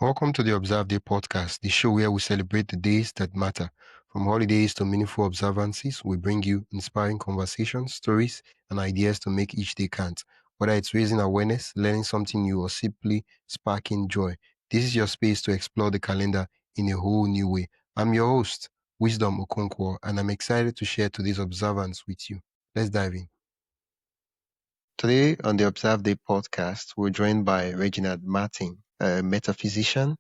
Welcome to the Observe Day podcast, the show where we celebrate the days that matter. From holidays to meaningful observances, we bring you inspiring conversations, stories, and ideas to make each day count. Whether it's raising awareness, learning something new, or simply sparking joy, this is your space to explore the calendar in a whole new way. I'm your host, Wisdom Okonkwo, and I'm excited to share today's observance with you. Let's dive in. Today on the Observe Day podcast, we're joined by Reginald Martin, a metaphysician,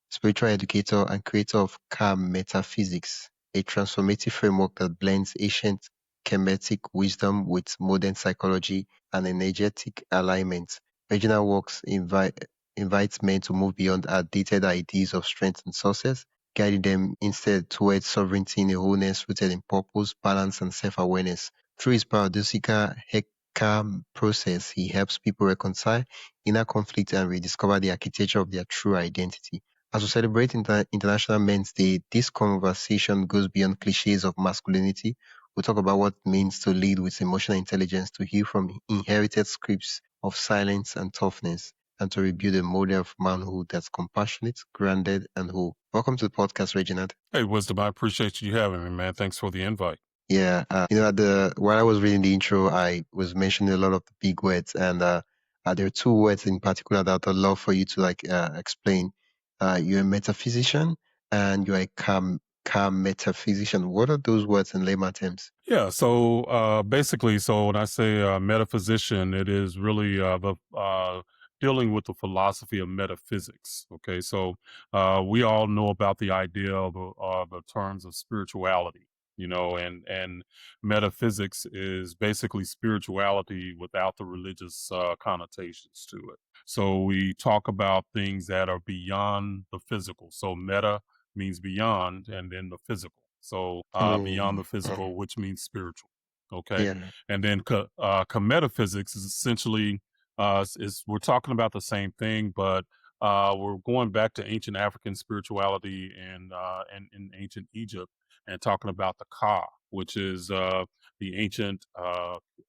spiritual educator, and creator of Calm Metaphysics, a transformative framework that blends ancient Kemetic wisdom with modern psychology and energetic alignment. Reginald works invites men to move beyond outdated ideas of strength and success, guiding them instead towards sovereignty in a wholeness rooted in purpose, balance, and self-awareness. Through his paradoxical Heka process, he helps people reconcile inner conflict and rediscover the architecture of their true identity. As we celebrate International Men's Day, this conversation goes beyond cliches of masculinity. We talk about what it means to lead with emotional intelligence, to heal from inherited scripts of silence and toughness, and to rebuild a model of manhood that's compassionate, grounded, and whole. Welcome to the podcast, Reginald. Hey, Wisdom, I appreciate you having me, man. Thanks for the invite. Yeah, while I was reading the intro, I was mentioning a lot of the big words, and there are two words in particular that I'd love for you to explain. You're a metaphysician and you're a calm metaphysician. What are those words in layman terms? Yeah, so basically, so when I say metaphysician, it is really dealing with the philosophy of metaphysics. Okay, so we all know about the idea of the terms of spirituality, and metaphysics is basically spirituality without the religious connotations to it. So we talk about things that are beyond the physical. So meta means beyond, and then the physical. So beyond the physical, which means spiritual. Okay, Yeah, and then metaphysics is essentially is we're talking about the same thing, but we're going back to ancient African spirituality and in ancient Egypt and talking about the Ka, which is the ancient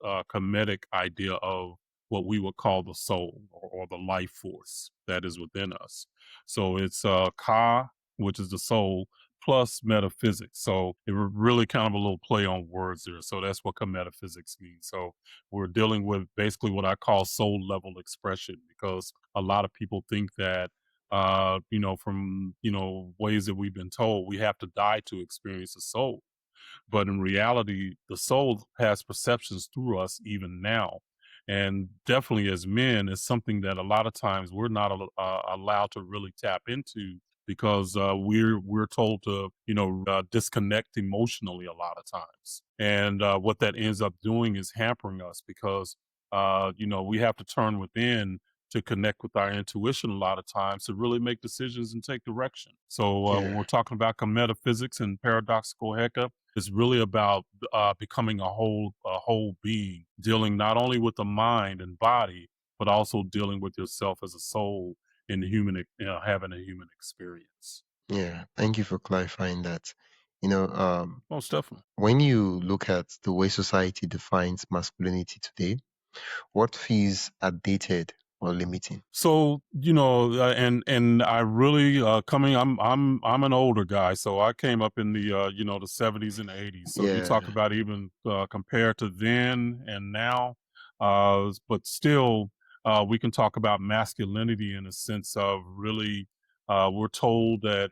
Kemetic idea of what we would call the soul or the life force that is within us. So it's Ka, which is the soul, plus metaphysics. So it really kind of a little play on words there. So that's what metaphysics means. So we're dealing with basically what I call soul level expression, because a lot of people think that from ways that we've been told we have to die to experience the soul. But in reality, the soul has perceptions through us even now. And definitely as men, it's something that a lot of times we're not allowed to really tap into, because we're told to disconnect emotionally a lot of times, and what that ends up doing is hampering us, because we have to turn within to connect with our intuition a lot of times to really make decisions and take direction. So when we're talking about metaphysics and paradoxical Heka, it's really about becoming a whole being, dealing not only with the mind and body, but also dealing with yourself as a soul in the having a human experience. yeah. Thank you for clarifying that. Most definitely. When you look at the way society defines masculinity today, what feels outdated or limiting? So and I really coming. I'm an older guy, so I came up in the the 70s and 80s. So you talk Yeah, about even compared to then and now, but still we can talk about masculinity in a sense of really we're told that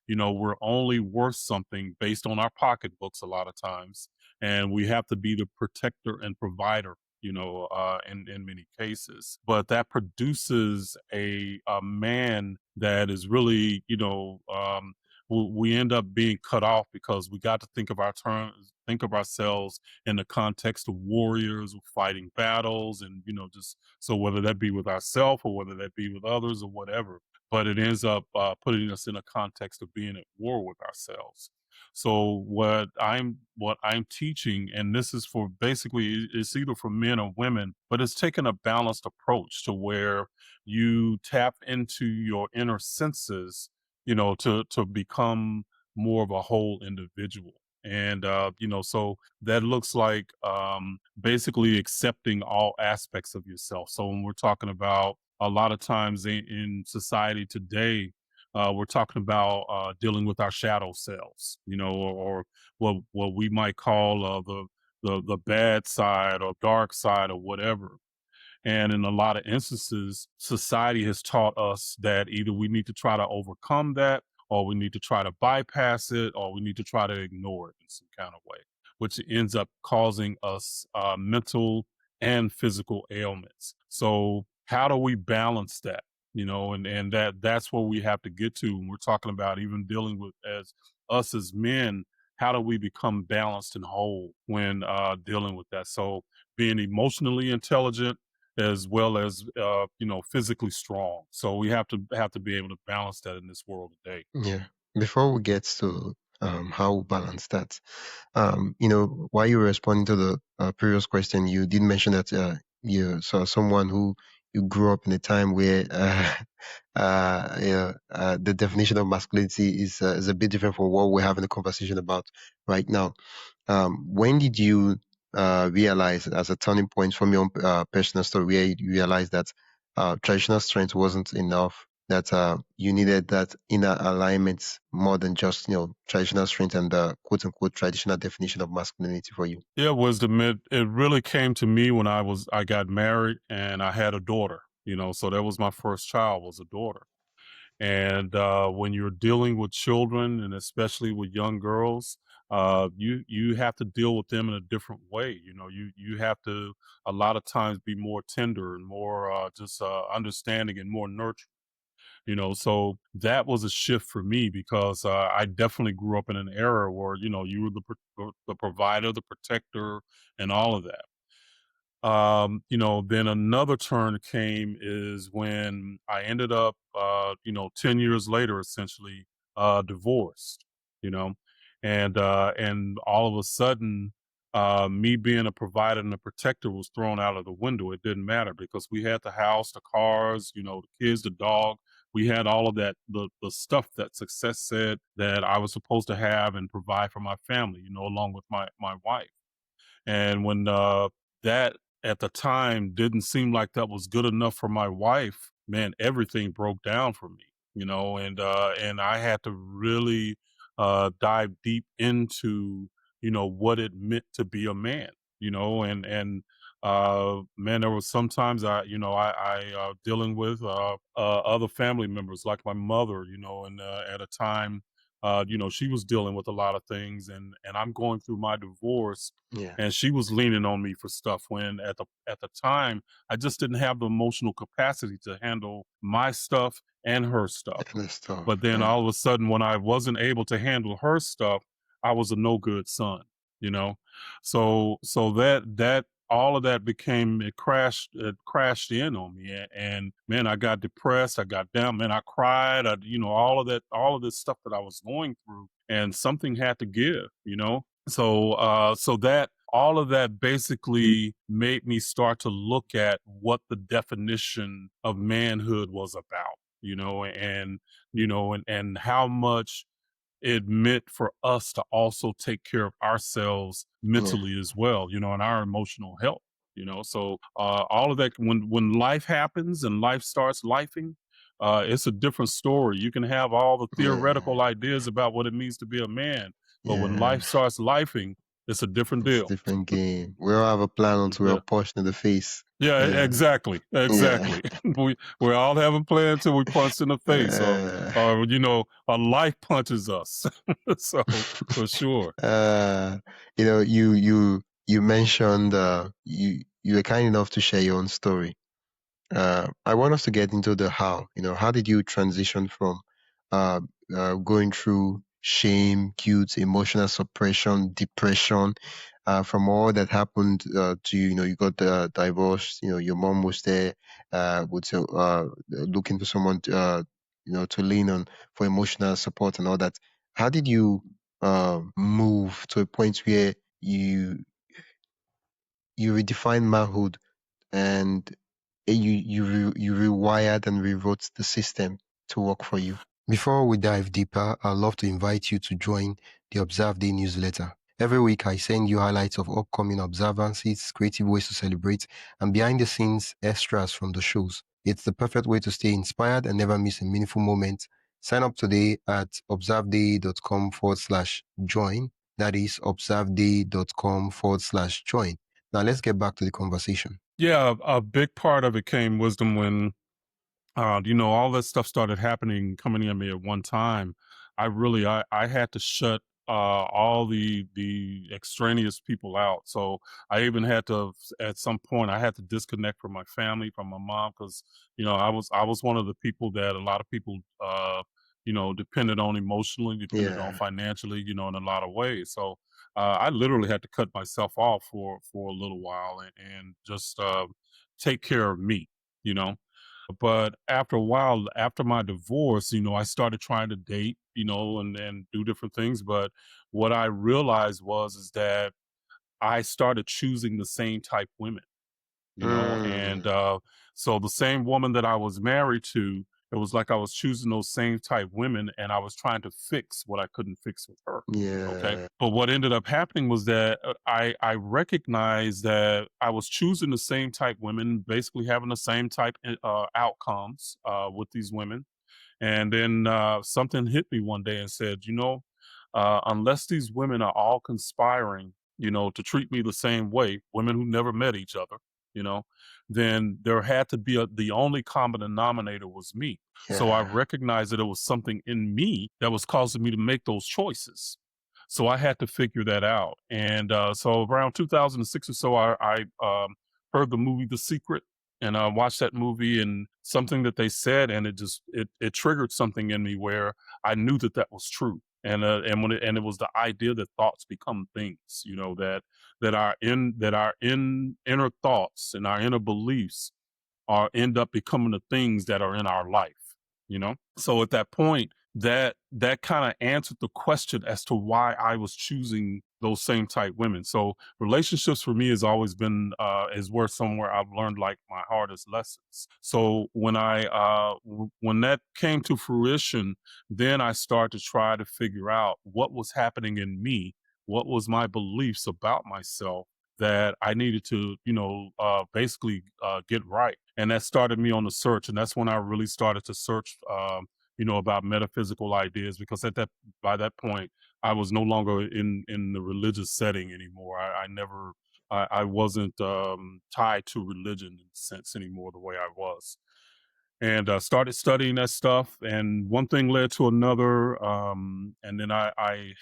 we're only worth something based on our pocketbooks a lot of times, and we have to be the protector and provider, in many cases. But that produces a man that is really, we end up being cut off, because we got to think of ourselves in the context of warriors fighting battles, and just so whether that be with ourselves or whether that be with others or whatever. But it ends up putting us in a context of being at war with ourselves. So what I'm teaching, and this is for basically, it's either for men or women, but it's taking a balanced approach to where you tap into your inner senses, to become more of a whole individual. And so that looks like basically accepting all aspects of yourself. So when we're talking about a lot of times in society today, we're talking about dealing with our shadow selves, or what we might call the bad side or dark side or whatever. And in a lot of instances, society has taught us that either we need to try to overcome that, or we need to try to bypass it, or we need to try to ignore it in some kind of way, which ends up causing us mental and physical ailments. So, how do we balance that? And that's where we have to get to when we're talking about even dealing with as us as men. How do we become balanced and whole when dealing with that? So, being emotionally intelligent as well as physically strong. So we have to be able to balance that in this world today. Yeah. Before we get to how we balance that, while you were responding to the previous question, you did mention that you saw someone who you grew up in a time where the definition of masculinity is a bit different from what we're having a conversation about right now. When did you realize, as a turning point from your own personal story, where you realized that traditional strength wasn't enough, that you needed that inner alignment more than just traditional strength and the quote unquote traditional definition of masculinity for you? Yeah, wisdom. It really came to me when I got married and I had a daughter. So that was my first child, was a daughter. And when you're dealing with children, and especially with young girls, you have to deal with them in a different way. You have to a lot of times be more tender and more just understanding and more nurturing. So that was a shift for me because I definitely grew up in an era where you were the provider, the protector, and all of that. Then another turn came is when I ended up, 10 years later, essentially, divorced, you know, and all of a sudden, me being a provider and a protector was thrown out of the window. It didn't matter because we had the house, the cars, the kids, the dog. We had all of that, the stuff that success said that I was supposed to have and provide for my family, along with my wife. And when that at the time didn't seem like that was good enough for my wife, man, everything broke down for me, and I had to really dive deep into what it meant to be a man, and man, there was sometimes I dealing with other family members like my mother, and at a time she was dealing with a lot of things, and I'm going through my divorce, Yeah, and she was leaning on me for stuff when at the time I just didn't have the emotional capacity to handle my stuff and her stuff. and the stuff. But then all of a sudden, when I wasn't able to handle her stuff, I was a no good son, you know. So that all of that became it crashed in on me, and man, I got depressed, I got down, man, I cried, all of that, all of this stuff that I was going through, and something had to give. So that all of that basically made me start to look at what the definition of manhood was about, and how much it meant for us to also take care of ourselves Yeah, mentally as well, and our emotional health. So all of that, when life happens and life starts lifing, it's a different story. You can have all the yeah, theoretical ideas about what it means to be a man, but when yeah. life starts lifing, it's a different It's a deal. different game. We all have a plan until we're Yeah. punched in the face. Yeah, Yeah, exactly, yeah. exactly. We all have a plan till we punched in the face, or Uh, or a life punches us. So for sure. uh, you mentioned you were kind enough to share your own story. I want us to get into the how. How did you transition from uh, going through shame, guilt, emotional suppression, depression, from all that happened to you? You got divorced. Your mom was there, looking for someone to lean on for emotional support and all that. How did you move to a point where you redefine manhood and you rewired and rewrote the system to work for you? Before we dive deeper, I'd love to invite you to join the Observe Day newsletter. Every week, I send you highlights of upcoming observances, creative ways to celebrate, and behind the scenes extras from the shows. It's the perfect way to stay inspired and never miss a meaningful moment. Sign up today at observeday.com/join. That is observeday.com/join. Now let's get back to the conversation. Yeah, a big part of it came wisdom when all that stuff started happening, coming at me at one time. I had to shut all the extraneous people out. So I even had to, at some point, I had to disconnect from my family, from my mom, because I was one of the people that a lot of people depended on emotionally, depended on Yeah. financially, in a lot of ways. So I literally had to cut myself off for a little while and just take care of me. You know, but after a while, after my divorce, I started trying to date, and do different things. But what I realized is that I started choosing the same type women, and Mm, so the same woman that I was married to, it was like I was choosing those same type women, and I was trying to fix what I couldn't fix with her. Okay. yeah. But what ended up happening was that I recognized that I was choosing the same type women, basically having the same type outcomes with these women. And then something hit me one day and said, unless these women are all conspiring, to treat me the same way, women who never met each other, you know, then there had to be the only common denominator was me. So I Yeah. recognized that it was something in me that was causing me to make those choices. So I had to figure that out. And so around 2006 or so, I heard the movie The Secret, and I watched that movie, and something that they said, and it triggered something in me where I knew that that was true. And it was the idea that thoughts become things, that our inner thoughts and our inner beliefs are end up becoming the things that are in our life. So at that point, that kind of answered the question as to why I was choosing those same type women. So relationships for me has always been is where somewhere I've learned like my hardest lessons. So when that came to fruition, then I started to try to figure out what was happening in me, what was my beliefs about myself that I needed to, basically get right. And that started me on the search. And that's when I really started to search, about metaphysical ideas, because by that point, I was no longer in the religious setting anymore. I wasn't tied to religion in a sense anymore the way I was, and started studying that stuff. And one thing led to another, and then I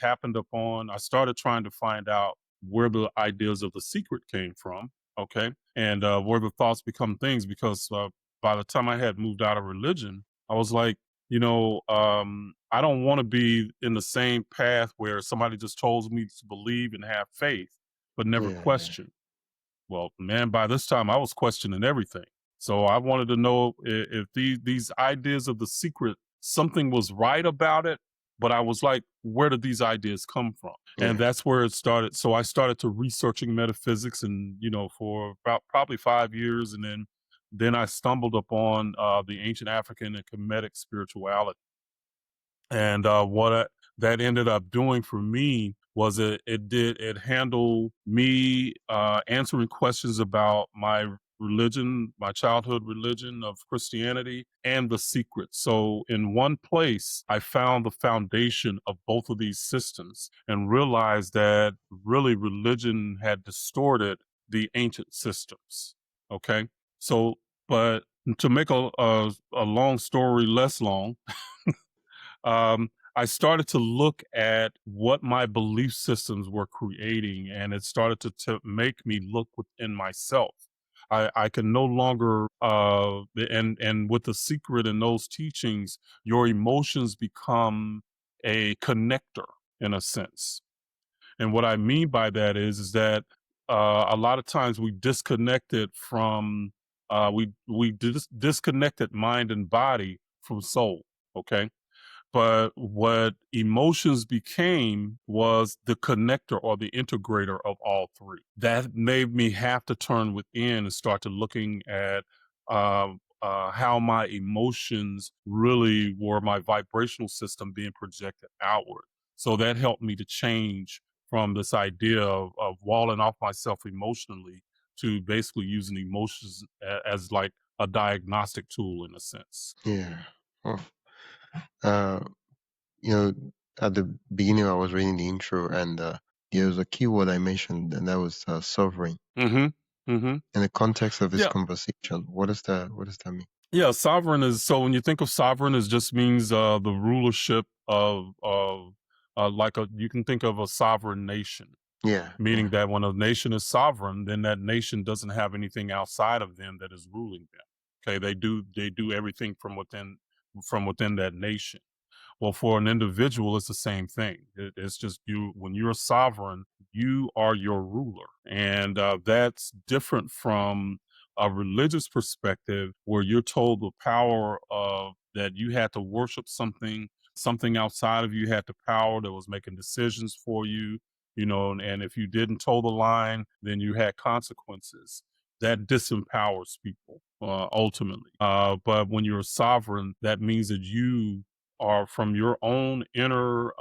started trying to find out where the ideas of The Secret came from. Okay. And where the thoughts become things, because by the time I had moved out of religion, I was like, I don't want to be in the same path where somebody just told me to believe and have faith but never Yeah. question. Well, man, by this time I was questioning everything. So I wanted to know if these ideas of The Secret, something was right about it, but I was like, where did these ideas come from? And Yeah. that's where it started. So I started to researching metaphysics, and for about probably 5 years, and then I stumbled upon the ancient African and Kemetic spirituality. And that ended up doing for me was it handled me answering questions about my religion, my childhood religion of Christianity, and The Secret. So in one place, I found the foundation of both of these systems and realized that really religion had distorted the ancient systems. Okay. So, but to make a long story less long, I started to look at what my belief systems were creating, and it started to make me look within myself. I can no longer, and with The Secret and those teachings, your emotions become a connector in a sense. And what I mean by that is that a lot of times we disconnected from, disconnected mind and body from soul. Okay, but what emotions became was the connector or the integrator of all three. That made me have to turn within and start to looking at how my emotions really were my vibrational system being projected outward. So that helped me to change from this idea of walling off myself emotionally to basically using emotions as like a diagnostic tool in a sense. Yeah. Oh, uh, you know, at the beginning, I was reading the intro, and there was a keyword I mentioned, and that was sovereign. Mm-hmm. Mm-hmm. In the context of this Yeah. conversation, what does that mean? Yeah, sovereign is, so when you think of sovereign, it just means the rulership of like a, you can think of a sovereign nation, Yeah, meaning yeah, that when a nation is sovereign, then that nation doesn't have anything outside of them that is ruling them. Okay, they do everything from within that nation. Well, for an individual, it's the same thing. It's just you, when you're sovereign, you are your ruler. And that's different from a religious perspective where you're told the power of that you had to worship something outside of you had the power that was making decisions for you, and if you didn't toe the line, then you had consequences. That disempowers people ultimately. But when you're a sovereign, that means that you are from your own inner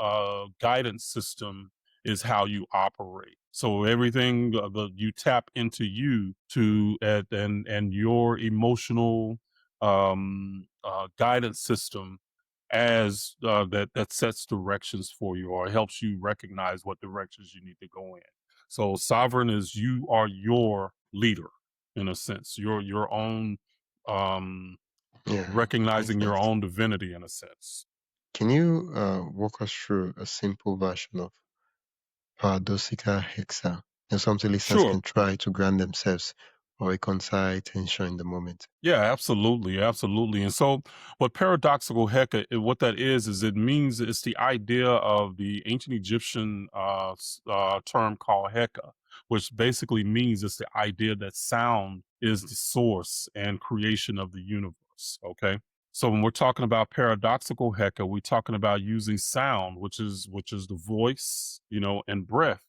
guidance system is how you operate. So everything you tap into you to and your emotional guidance system as that sets directions for you or helps you recognize what directions you need to go in. So sovereign is you are your leader in a sense. Your own um, yeah. Makes recognizing your sense. own divinity in a sense. Can you walk us through a simple version of paradoxical hexa, and something listeners Sure. can try to ground themselves or reconcile tension in the moment? Yeah, absolutely, absolutely. And so, what paradoxical Heka, what that is it means it's the idea of the ancient Egyptian term called Heka, which basically means it's the idea that sound is the source and creation of the universe. Okay, so when we're talking about paradoxical Heka, we're talking about using sound, which is the voice, and breath,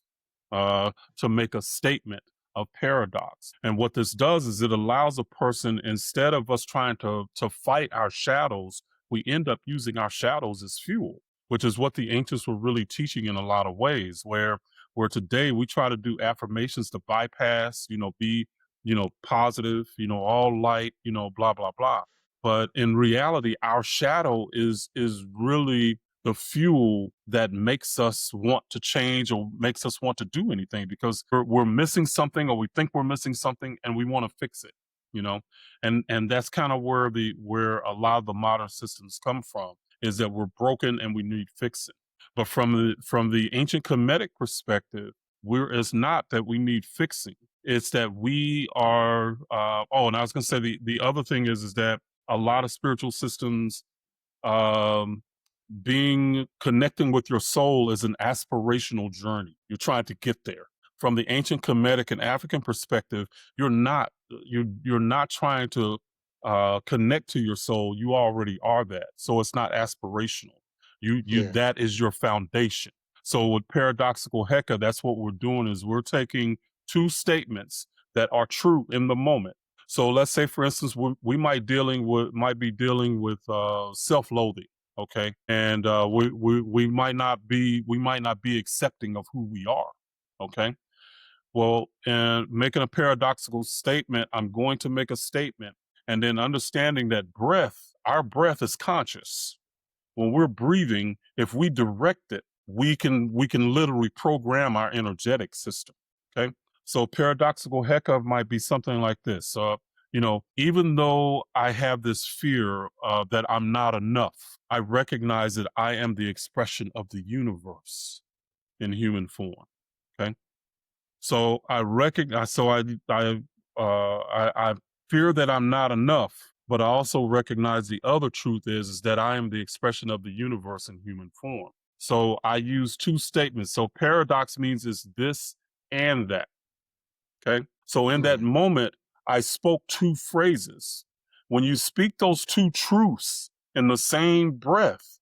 to make a statement of paradox. And what this does is it allows a person, instead of us trying to fight our shadows, we end up using our shadows as fuel, which is what the ancients were really teaching in a lot of ways, where today we try to do affirmations to bypass, be, positive, all light, blah, blah, blah. But in reality, our shadow is really the fuel that makes us want to change or makes us want to do anything because we're missing something or we think we're missing something and we want to fix it, you know and that's kind of where a lot of the modern systems come from, is that we're broken and we need fixing. But from the ancient Kemetic perspective, it's not that we need fixing, it's that we are and I was going to say the other thing is that a lot of spiritual systems, um being connecting with your soul is an aspirational journey. You're trying to get there. From the ancient Kemetic and African perspective, you're not trying to connect to your soul. You already are that. So it's not aspirational. You Yeah, that is your foundation. So with paradoxical Heka, that's what we're doing, is we're taking two statements that are true in the moment. So let's say, for instance, we might be dealing with self-loathing. Okay, and we might not be accepting of who we are. Okay, well, and making a paradoxical statement, I'm going to make a statement, and then understanding that our breath is conscious. When we're breathing, if we direct it, we can literally program our energetic system. Okay, so paradoxical Heka might be something like this. Even though I have this fear that I'm not enough, I recognize that I am the expression of the universe in human form. Okay, so I recognize, so I fear that I'm not enough, but I also recognize the other truth is that I am the expression of the universe in human form. So I use two statements. So paradox means it's this and that. Okay. So in that yeah, moment, I spoke two phrases. When you speak those two truths in the same breath,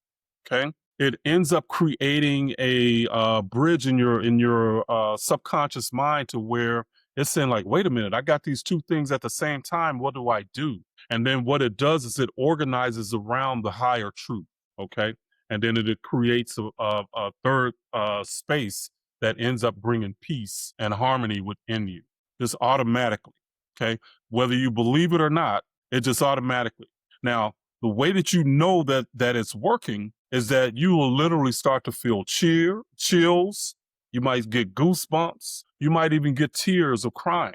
okay, it ends up creating a bridge in your subconscious mind to where it's saying like, wait a minute, I got these two things at the same time. What do I do? And then what it does is it organizes around the higher truth. Okay. And then it creates a third space that ends up bringing peace and harmony within you, just automatically. Okay. Whether you believe it or not, It just automatically. Now, the way that you know that it's working is that you will literally start to feel chills. You might get goosebumps. You might even get tears of crying,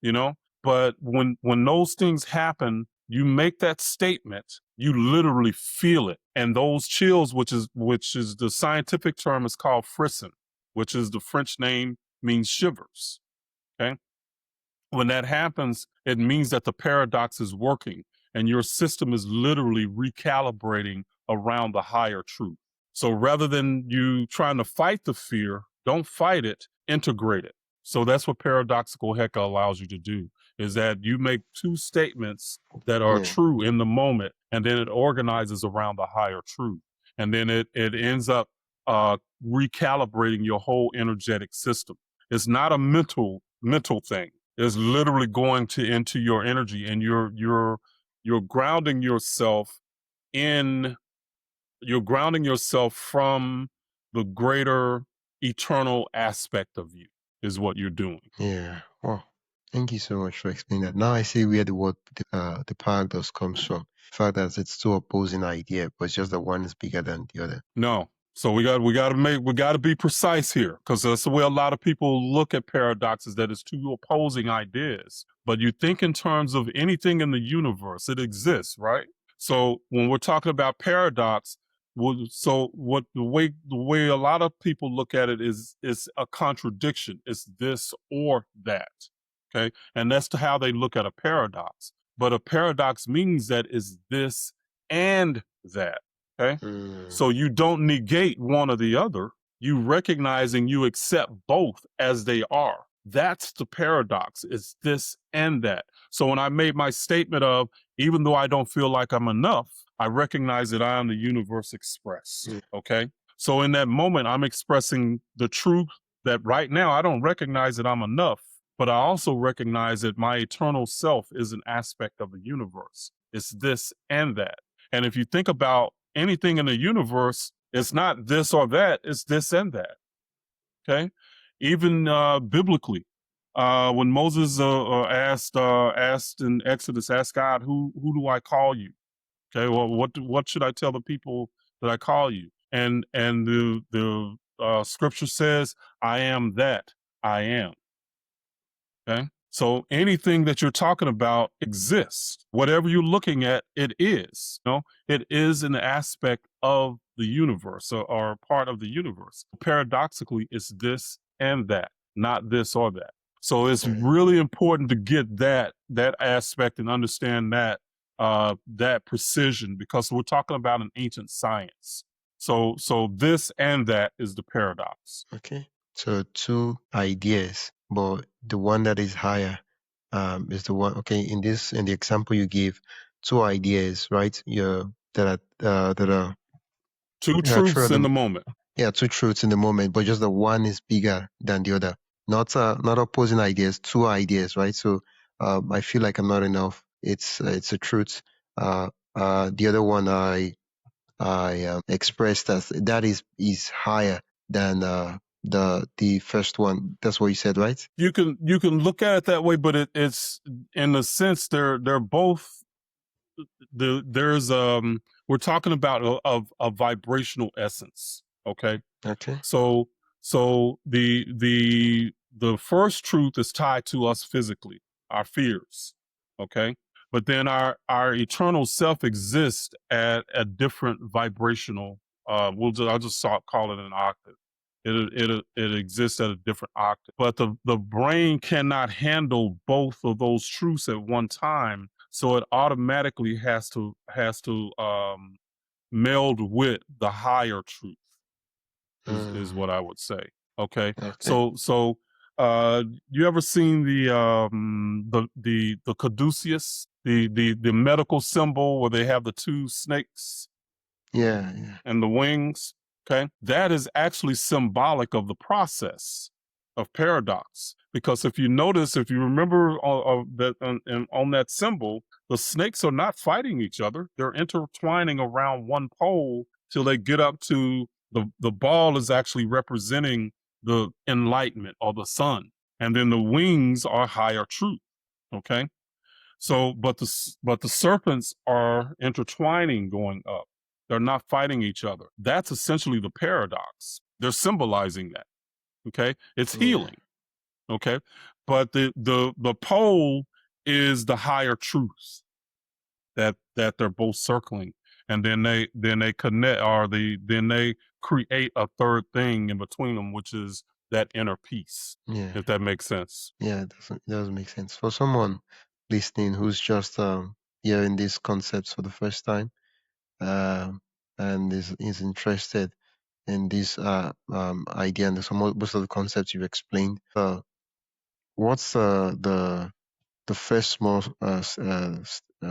you know? But when those things happen, you make that statement, you literally feel it. And those chills, which is the scientific term is called frisson, which is the French name means shivers. Okay. When that happens, it means that the paradox is working and your system is literally recalibrating around the higher truth. So rather than you trying to fight the fear, don't fight it, integrate it. So that's what paradoxical Heka allows you to do, is that you make two statements that are Yeah. true in the moment, and then it organizes around the higher truth. And then it ends up recalibrating your whole energetic system. It's not a mental thing. It's literally going to into your energy, and you're grounding yourself in you're grounding yourself from the greater eternal aspect of you is what you're doing. Yeah. Wow. Thank you so much for explaining that. Now I see where the word the paradox comes from. The fact that it's two opposing ideas, but it's just that one is bigger than the other. No. So we got to be precise here, because that's the way a lot of people look at paradoxes, that it's two opposing ideas. But you think in terms of anything in the universe, it exists, right? So when we're talking about paradox, so what the way a lot of people look at it is a contradiction. It's this or that. Okay. And that's how they look at a paradox. But a paradox means that it's this and that. Okay. So you don't negate one or the other. You recognize and you accept both as they are. That's the paradox. It's this and that. So when I made my statement of, even though I don't feel like I'm enough, I recognize that I am the universe expressed. Okay. So in that moment, I'm expressing the truth that right now I don't recognize that I'm enough, but I also recognize that my eternal self is an aspect of the universe. It's this and that. And if you think about anything in the universe, it's not this or that, it's this and that. Okay. Even biblically, when Moses asked in Exodus, asked God, who do I call you? Okay. Well, what should I tell the people that I call you? And the scripture says, I am that I am. Okay. So anything that you're talking about exists. Whatever you're looking at, it is. It is an aspect of the universe, or part of the universe. Paradoxically, it's this and that, not this or that. So it's really important to get that aspect and understand that precision, because we're talking about an ancient science. So this and that is the paradox. Okay. So two ideas, but the one that is higher is the one. Okay. In the example you give, two ideas, right? That are Two true truths at in the the moment. yeah, two truths in the moment, but just the one is bigger than the other. Not opposing ideas, two ideas, right? So I feel like I'm not enough. It's a truth. The other one I expressed as that is higher than the first one. That's what you said, right? You can look at it that way, but it's in a sense they're both there's we're talking about a vibrational essence. Okay. Okay. So the first truth is tied to us physically, our fears. Okay. But then our eternal self exists at a different vibrational I'll just call it an octave. It exists at a different octave. But the brain cannot handle both of those truths at one time. So it automatically has to meld with the higher truth is what I would say. Okay. Okay. So you ever seen the caduceus, the medical symbol where they have the two snakes Yeah. Yeah. and the wings? Okay. That is actually symbolic of the process of paradox. Because if you notice, if you remember on that symbol, the snakes are not fighting each other. They're intertwining around one pole till they get up to the ball is actually representing the enlightenment or the sun. And then the wings are higher truth. Okay. So, but the serpents are intertwining, going up. They're not fighting each other. That's essentially the paradox. They're symbolizing that. Okay, it's Yeah. healing. Okay, but the pole is the higher truth that they're both circling, and then they connect, or then they create a third thing in between them, which is that inner peace. Yeah. If that makes sense. Yeah, it does make sense. For someone listening who's just hearing these concepts for the first time, um, and is interested in this idea and most of the concepts you've explained, what's the first small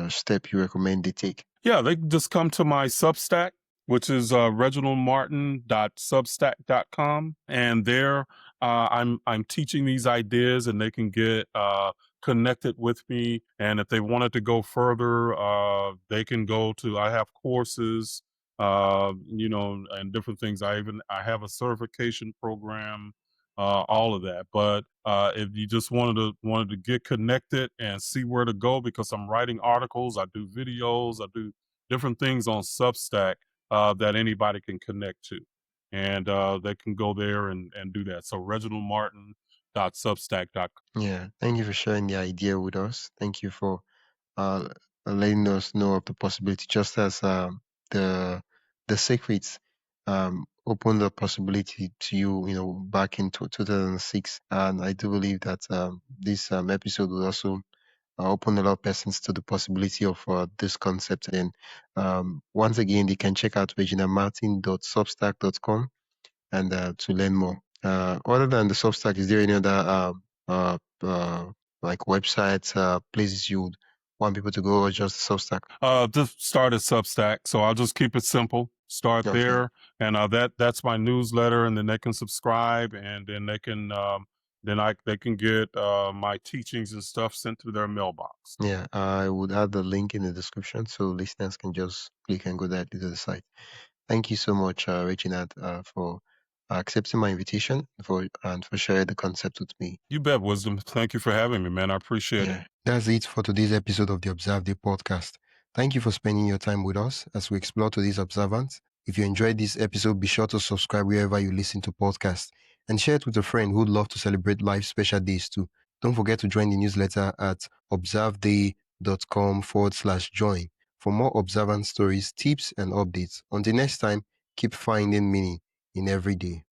step you recommend they take? Yeah, they can just come to my Substack, which is reginaldmartin.substack.com, and there I'm teaching these ideas, and they can get connected with me. And if they wanted to go further, they can go to. I have courses, and different things. I have a certification program, all of that. But if you just wanted to get connected and see where to go, because I'm writing articles, I do videos, I do different things on Substack that anybody can connect to, and they can go there and do that. So reginaldmartin.substack.com. Yeah, thank you for sharing the idea with us. Thank you for uh, letting us know of the possibility, just as the the secrets opened the possibility to you, back in 2006. And I do believe that this episode will also open a lot of persons to the possibility of this concept. And once again, they can check out reginaldmartin.substack.com and to learn more. Other than the Substack, is there any other like websites, places you would want people to go, or just Substack? Just start at Substack, so I'll just keep it simple. Start Okay. there, and that's my newsletter, and then they can subscribe, and then they can get my teachings and stuff sent to their mailbox. Yeah, I would add the link in the description so listeners can just click and go directly to the site. Thank you so much, Reginald, for accepting my invitation and for sharing the concept with me. You bet, Wisdom. Thank you for having me, man. I appreciate it. Yeah, that's it for today's episode of the Observe Day podcast. Thank you for spending your time with us as we explore today's observance. If you enjoyed this episode, be sure to subscribe wherever you listen to podcasts and share it with a friend who'd love to celebrate life's special days too. Don't forget to join the newsletter at observeday.com/join for more observance stories, tips, and updates. Until next time, keep finding meaning in every day.